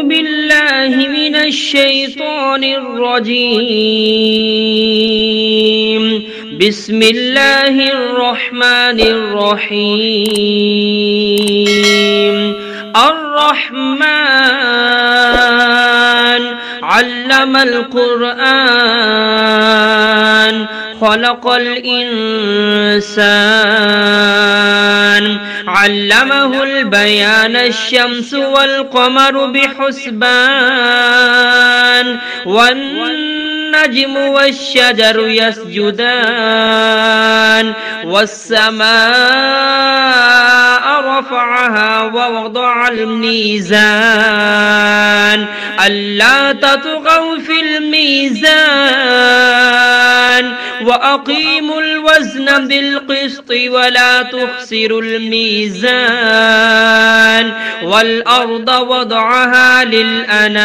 بالله من الشيطان الرجيم. بسم الله الرحمن الرحيم. الرحمن علم القرآن خلق الإنسان علمه البيان الشمس والقمر بحسبان والنجم والشجر يسجدان والسماء رفعها ووضع الميزان ألا تطغوا في الميزان وأقيموا الوزن بالقسط ولا تخسروا الميزان والأرض وضعها للأنام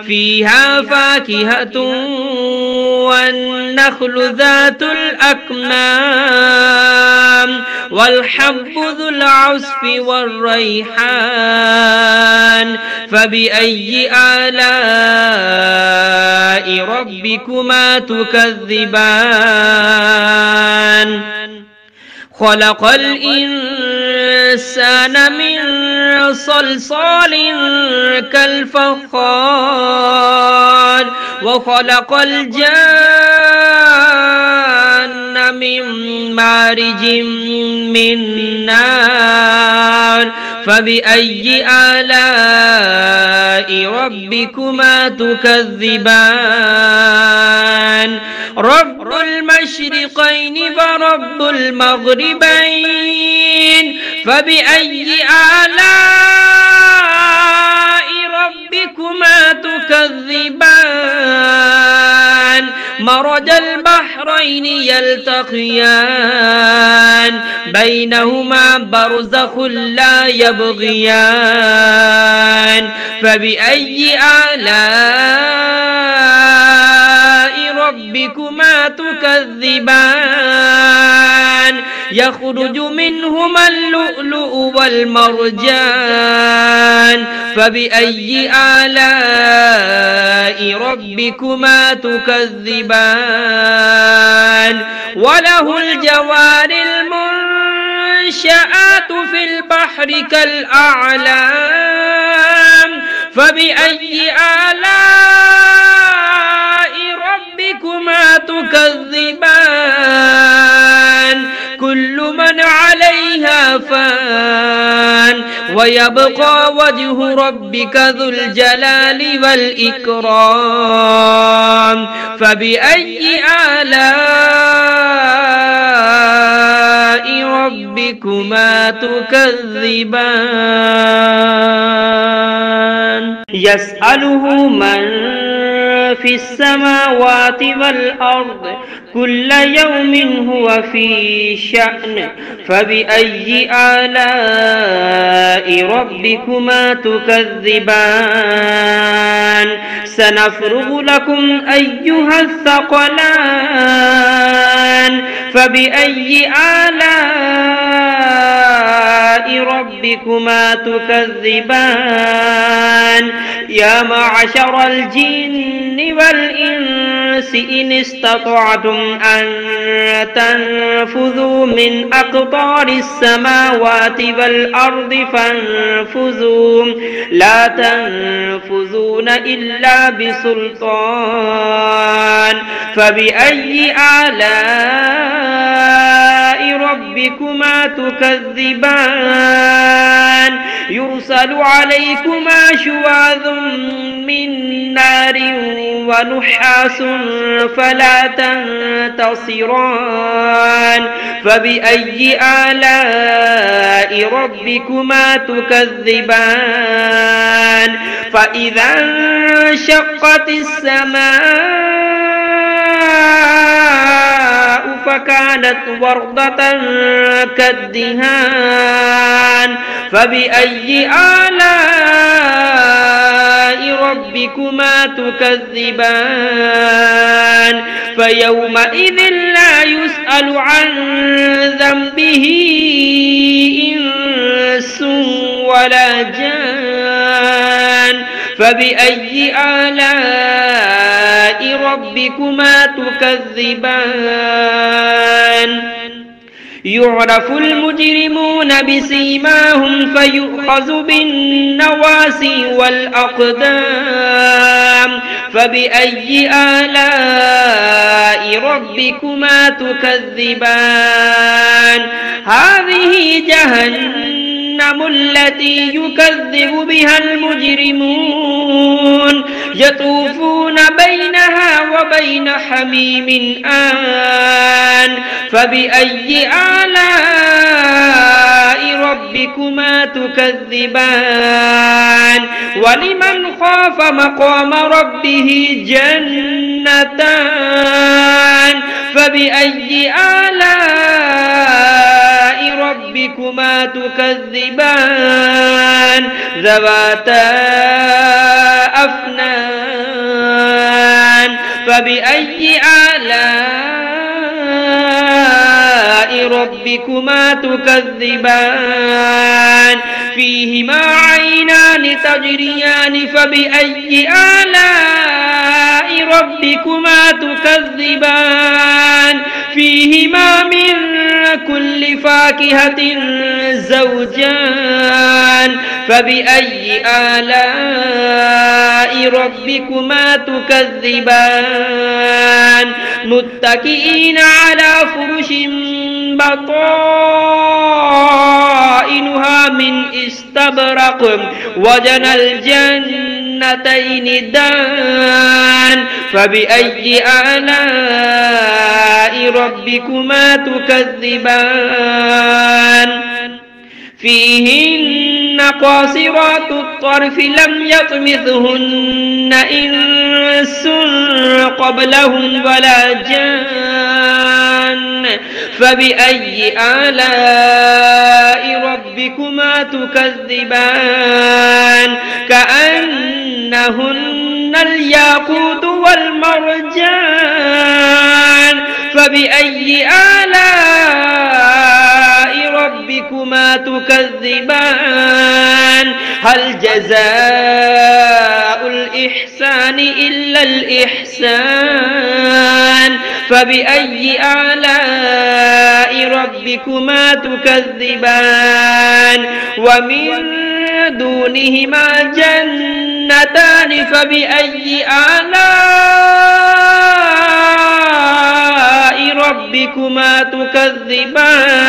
فيها فاكهة والنخل ذات الأكمام والحب ذو العصف والريحان فبأي آلاء ربكما تكذبان خلق الإنسان من صلصال كالفخار وخلق الجان من مارج من نار فبأي آلاء ربكما تكذبان رب المشرقين ورب المغربين فبأي آلاء ربكما تكذبان مرج البحرين يلتقيان بينهما برزخ لا يبغيان فبأي آلاء ربكما تكذبان يخرج منهما اللؤلؤ والمرجان فبأي آلاء ربكما تكذبان وله الجوار المنشآت في البحر كالأعلام فبأي آلاء ربكما تكذبان كل من عليها فان ويبقى وجه ربك ذو الجلال والإكرام فبأي آلاء ربكما تكذبان يسأله من في السماوات والأرض كل يوم هو في شأن فبأي آلاء ربكما تكذبان سنفرغ لكم أيها الثقلان فبأي آلاء ربكما تكذبان يا معشر الجن والإنس إن استطعتم أن تنفذوا من أقطار السماوات والأرض فانفذوا لا تنفذون إلا بسلطان فبأي آلاء ربكما تكذبان يرسل عليكما شواظ من نار ونحاس فلا تنتصران فبأي آلاء ربكما تكذبان فإذا انشقت السماء فكانت وردة كالدهان فبأي آلاء ربكما تكذبان فيومئذ لا يسأل عن ذنبه إنس ولا جان فبأي آلاء ربكما تكذبان يعرف المجرمون بسيماهم فيؤخذ بالنواسي والأقدام فبأي آلاء ربكما تكذبان هذه جهنم التي يكذب بها المجرمون يطوفون بينها وبين حميم آن فبأي آلاء ربكما تكذبان ولمن خاف مقام ربه جنتان فبأي آلاء ربكما تكذبان ذواتا أفنان فبأي آلاء ربكما تكذبان فيهما عينان تجريان فبأي آلاء ربكما تكذبان فيهما من كل فاكهة زوجان فبأي آلاء ربكما تكذبان متكئين على فرش بطائنها من استبرق وجنى الجنتين دان فبأي آلاء ربكما تكذبان فيهن قاصرات الطرف لم يطمثهن إنس قبلهم ولا جان فبأي آلاء ربكما تكذبان كأنهن الياقوت والمرجان فبأي آلاء ربكما تكذبان هل جزاء الإحسان إلا الإحسان فبأي آلاء ربكما تكذبان ومن دونهما جنتان فبأي آلاء ربكما تكذبان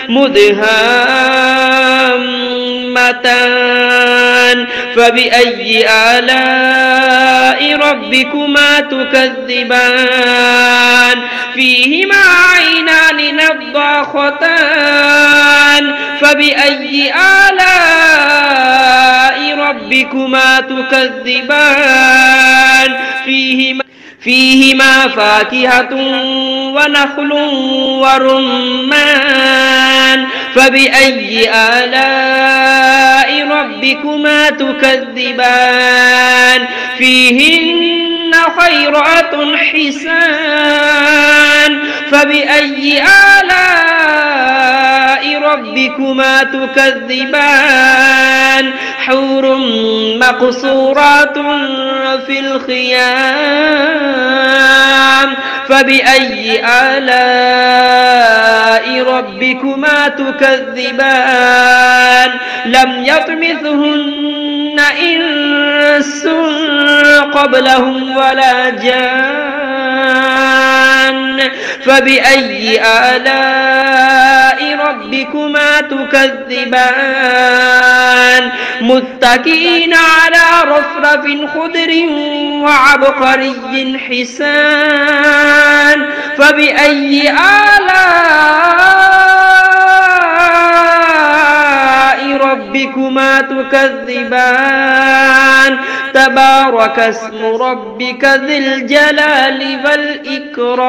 مدهامتان فبأي آلاء ربكما تكذبان فيهما عينان نضاختان فبأي آلاء ربكما تكذبان فيهما فاكهة ونخل ورمان فبأي آلاء ربكما تكذبان فيهن خيرات حسان فبأي آلاء ربكما تكذبان حور مقصورات في الخيام فبأي آلاء ربكما تكذبان لم يطمثهن إنس قبلهم ولا جان فبأي آلاء ربكما تكذبان متكئين على رفرف خضر وعبقري حسان فبأي آلاء ربكما تكذبان تبارك اسم ربك ذي الجلال والإكرام.